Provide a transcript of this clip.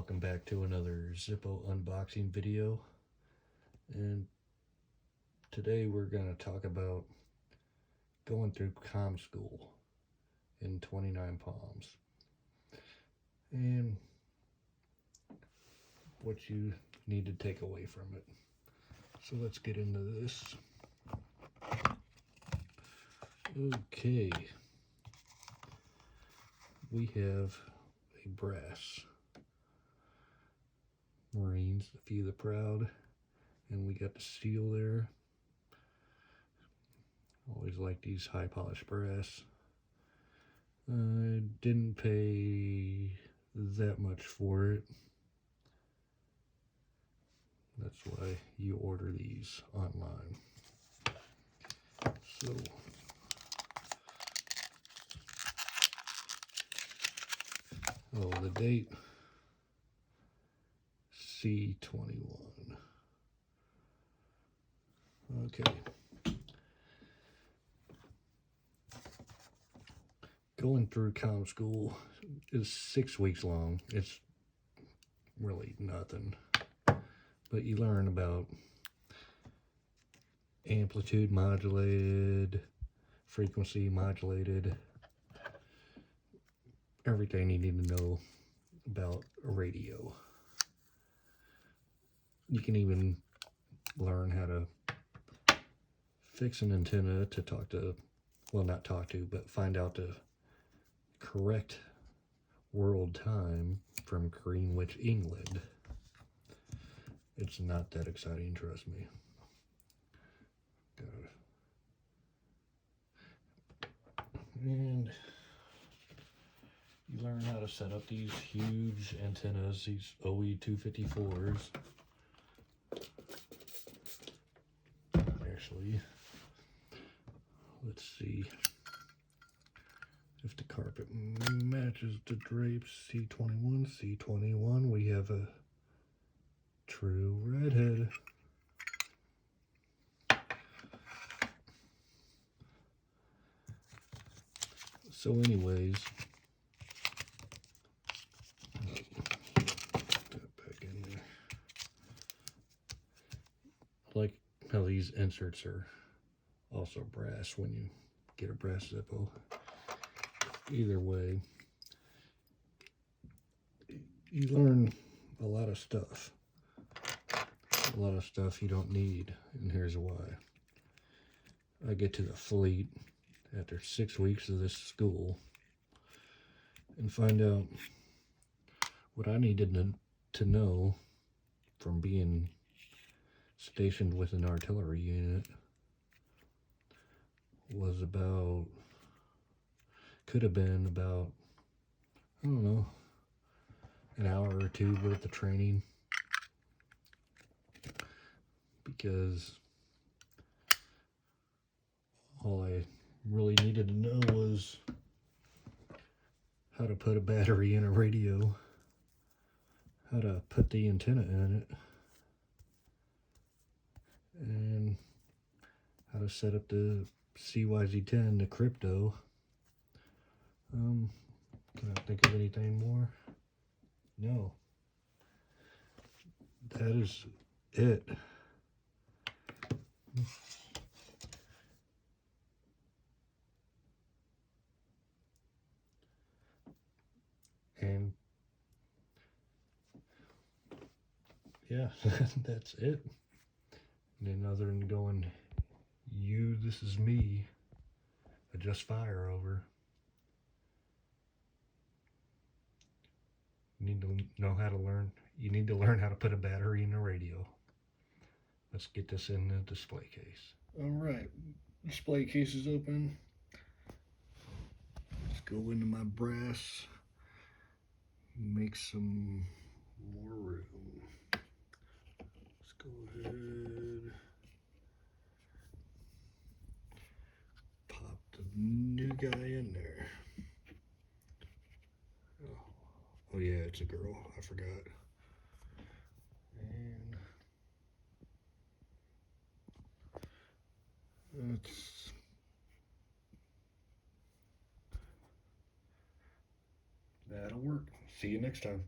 welcome back to another Zippo unboxing video. And today we're going to talk about going through Comm school in 29 Palms and what you need to take away from it. So let's get into this. Okay, we have a brass Marines, the Few the Proud, and we got the steel there. Always like these high polished brass. I didn't pay that much for it. That's why you order these online. So the date C21. Okay. Going through Comm school is 6 weeks long. It's really nothing. But you learn about amplitude modulated, frequency modulated, everything you need to know about a radio. You can even learn how to fix an antenna to talk to, well, not talk to, but find out the correct world time from Greenwich, England. It's not that exciting, trust me. And you learn how to set up these huge antennas, these OE254s. Actually, let's see if the carpet matches the drapes. C21. We have a true redhead. So anyways, put that back in there. I like how these inserts are also brass when you get a brass Zippo. Either way, you learn a lot of stuff. A lot of stuff you don't need, and here's why. I get to the fleet after 6 weeks of this school and find out what I needed to know from being stationed with an artillery unit was about, could have been about, I don't know, an hour or two worth of training, because all I really needed to know was how to put a battery in a radio, how to put the antenna in it, and how to set up the CYZ10, the crypto. Can I think of anything more? No. That is it. And yeah, that's it. And then other than going, you, this is me, adjust fire over. You need to know how to learn. You need to learn how to put a battery in a radio. Let's get this in the display case. All right, display case is open. Let's go into my brass. Make some more room. Let's go ahead. Pop the new guy in there. Oh yeah, it's a girl. I forgot. And that'll work. See you next time.